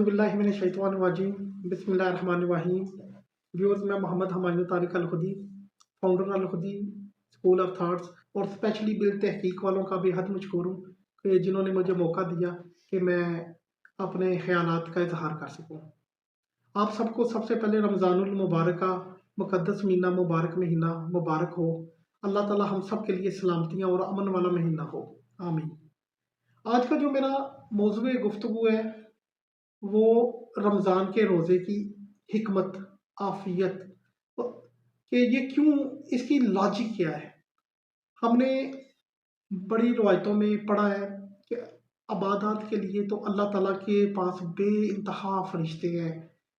बिल्लाहि मिनश शैतानिर रजीम बिस्मिल्लाहिर रहमानिर रहीम। व्यूअर्स, मैं Mohammad Humayun Tariq Alkhudi, founder Alkhudi school of thoughts और स्पेशली बिल तहकीक वालों का बेहद मशकूर हूँ कि जिन्होंने मुझे मौका दिया कि मैं अपने ख्यालात का इजहार कर सकूँ। आप सबको सबसे पहले रमज़ानुल मुबारक का मुक़द्दस महीना मुबारक हो। अल्लाह ताला हम सब के लिए सलामतियाँ और अमन वाला महीना हो, आमीन। आज का जो मेरा मौज़ूए गुफ्तगू है वो रमज़ान के रोज़े की हिकमत, आफियत कि ये क्यों, इसकी लॉजिक क्या है। हमने बड़ी रवायतों में पढ़ा है कि इबादत के लिए तो अल्लाह ताला के पास बेइंतहा फरिश्ते हैं।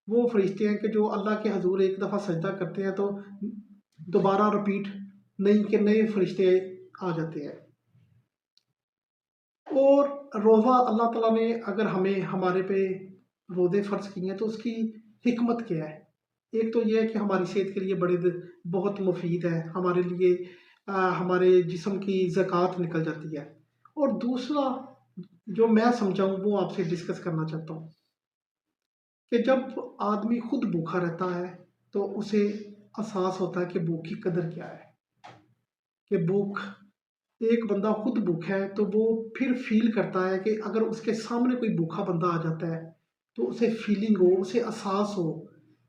वो फरिश्ते हैं कि जो अल्लाह के हजूर एक दफ़ा सजदा करते हैं तो दोबारा रिपीट नहीं कि नए फरिश्ते आ जाते हैं। और रोज़ा अल्लाह ताला ने अगर हमें हमारे पे रोज़े फ़र्ज़ किए हैं तो उसकी हिकमत क्या है। एक तो ये है कि हमारी सेहत के लिए बहुत मुफीद है, हमारे लिए हमारे जिस्म की ज़कात निकल जाती है। और दूसरा जो मैं समझाऊँ वो आपसे डिस्कस करना चाहता हूँ कि जब आदमी खुद भूखा रहता है तो उसे एहसास होता है कि भूख की कदर क्या है। कि भूख, एक बंदा खुद भूखा है तो वो फिर फील करता है कि अगर उसके सामने कोई भूखा बंदा आ जाता है तो उसे फीलिंग हो, उसे एहसास हो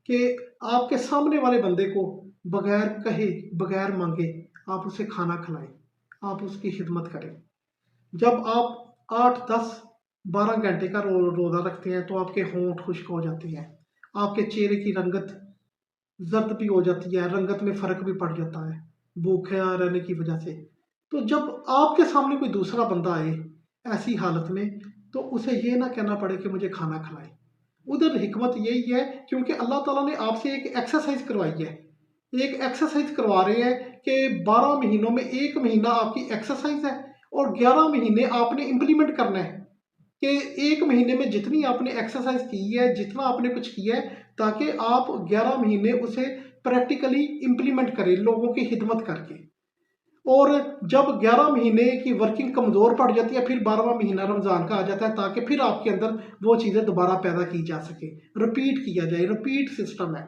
कि आपके सामने वाले बंदे को बगैर कहे, बगैर मांगे आप उसे खाना खिलाएं, आप उसकी खिदमत करें। जब आप 8, 10, 12 घंटे का रोज़ा रखते हैं तो आपके होंठ खुश्क हो जाते हैं, आपके चेहरे की रंगत जर्द भी हो जाती है, रंगत में फ़र्क भी पड़ जाता है भूखा रहने की वजह से। तो जब आपके सामने कोई दूसरा बंदा आए ऐसी हालत में तो उसे ये ना कहना पड़े कि मुझे खाना खिलाए। उधर हिकमत यही है क्योंकि अल्लाह ताला ने आपसे एक एक्सरसाइज करवाई है, एक एक्सरसाइज करवा रहे हैं कि 12 महीनों में 1 महीना आपकी एक्सरसाइज है और 11 महीने आपने इम्प्लीमेंट करना है कि 1 महीने में जितनी आपने एक्सरसाइज की है, जितना आपने कुछ किया है, ताकि आप 11 महीने उसे प्रैक्टिकली इम्प्लीमेंट करें लोगों की खिदमत करके। और जब 11 महीने की वर्किंग कमज़ोर पड़ जाती है फिर 12वां महीना रमज़ान का आ जाता है ताकि फिर आपके अंदर वो चीज़ें दोबारा पैदा की जा सके, रिपीट किया जाए, रिपीट सिस्टम है।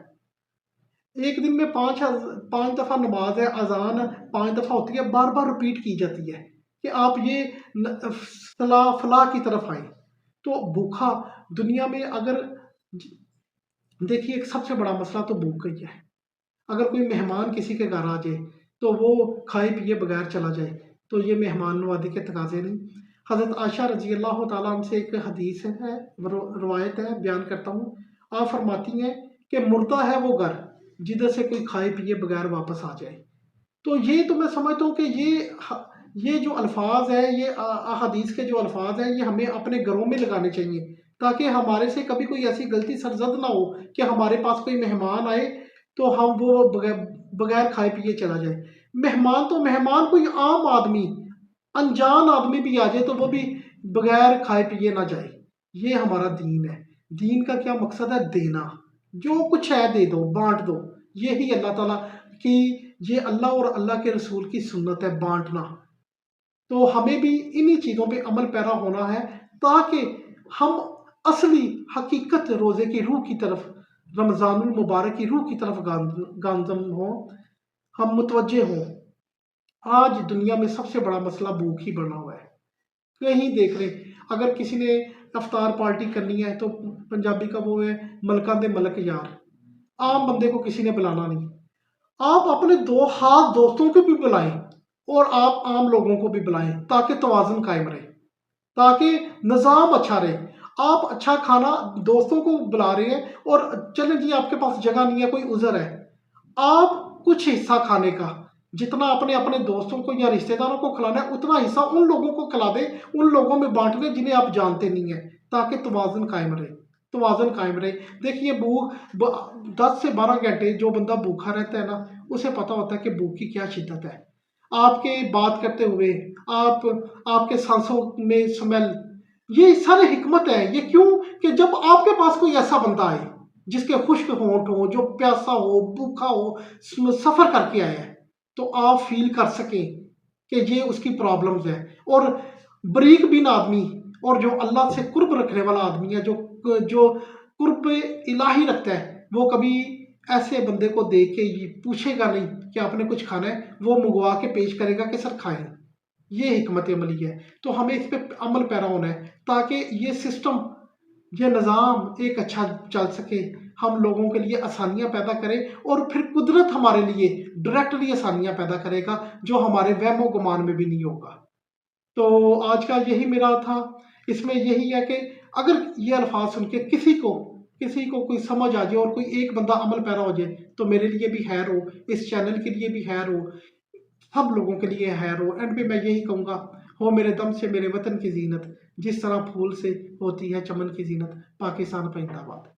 एक दिन में 5 दफ़ा नमाज है, अजान 5 दफ़ा होती है, बार बार रिपीट की जाती है कि आप ये फलाह की तरफ आए। तो भूखा दुनिया में अगर देखिए, एक सबसे बड़ा मसला तो भूख ही है। अगर कोई मेहमान किसी के घर आ जाए तो वो खाए पिए बगैर चला जाए तो ये मेहमान नवाजी के तकाजे नहीं। हज़रत आयशा रजी अल्लाह ताला अन्हा से एक हदीस है, रवायत है, बयान करता हूँ। आप फरमाती हैं कि मुर्दा है वो घर जिधर से कोई खाए पिए बगैर वापस आ जाए। तो ये तो मैं समझता हूँ कि ये जो अल्फाज है, ये हदीस के जो अल्फाज हैं, ये हमें अपने घरों में लगाने चाहिए ताकि हमारे से कभी कोई ऐसी गलती सरजद ना हो कि हमारे पास कोई मेहमान आए तो हम वो बगैर खाए पिए चला जाए। मेहमान तो मेहमान, कोई आम आदमी, अनजान आदमी भी आ जाए तो वो भी बगैर खाए पिए ना जाए। ये हमारा दीन है। दीन का क्या मकसद है? देना। जो कुछ है दे दो, बांट दो। यही अल्लाह ताला की, ये अल्लाह और अल्लाह के रसूल की सुन्नत है, बांटना। तो हमें भी इन्हीं चीज़ों पे अमल पैरा होना है ताकि हम असली हकीकत रोज़े की रूह की तरफ, रमज़ानुल मुबारक की रूह की तरफ गामज़न हों, हम मुतवज्जे हों। आज दुनिया में सबसे बड़ा मसला भूख ही बना हुआ है। कहीं देख रहे, अगर किसी ने अफ्तार पार्टी करनी है तो पंजाबी का वो है मलका दे मलक यार, आम बंदे को किसी ने बुलाना नहीं। आप अपने दो खास दोस्तों को भी बुलाएं और आप आम लोगों को भी बुलाएं ताकि तवाज़ुन कायम रहे, ताकि निज़ाम अच्छा रहे। आप अच्छा खाना दोस्तों को बुला रहे हैं और चलें जी आपके पास जगह नहीं है, कोई उज़र है, आप कुछ हिस्सा खाने का जितना अपने अपने दोस्तों को या रिश्तेदारों को खिलाना है उतना हिस्सा उन लोगों को खिला दें, उन लोगों में बांट दें जिन्हें आप जानते नहीं हैं, ताकि तवाज़ुन कायम रहे, तवाज़ुन कायम रहे। देखिए, भूख 10 से 12 घंटे जो बंदा भूखा रहता है ना, उसे पता होता है कि भूख की क्या शिद्दत है। आपके बात करते हुए, आपके सांसों में स्मेल, ये सारे हिकमत है। ये क्यों? कि जब आपके पास कोई ऐसा बंदा आए जिसके खुश्क होंठ हो, जो प्यासा हो, भूखा हो, सफ़र करके आया है, तो आप फील कर सकें कि ये उसकी प्रॉब्लम्स है। और बरीक बिन आदमी और जो अल्लाह से कुर्ब रखने वाला आदमी है, जो जो कुर्ब इलाही रखता है वो कभी ऐसे बंदे को देख के ये पूछेगा नहीं कि आपने कुछ खाना है, वो मंगवा के पेश करेगा कि सर खाएं। ये हिकमत अमली है। तो हमें इस पे अमल पैरा होना है ताकि ये सिस्टम, ये निज़ाम एक अच्छा चल सके, हम लोगों के लिए आसानियां पैदा करे और फिर कुदरत हमारे लिए डायरेक्टली आसानियां पैदा करेगा जो हमारे वहमो गुमान में भी नहीं होगा। तो आज का यही मेरा था। इसमें यही है कि अगर ये अल्फाज सुन के किसी को कोई समझ आ जाए और कोई एक बंदा अमल पैरा हो जाए तो मेरे लिए भी खैर हो, इस चैनल के लिए भी खैर हो, सब लोगों के लिए खैर हो। एंड पे मैं यही कहूँगा, हो मेरे दम से मेरे वतन की जीनत, जिस तरह फूल से होती है चमन की जीनत। पाकिस्तान जिंदाबाद।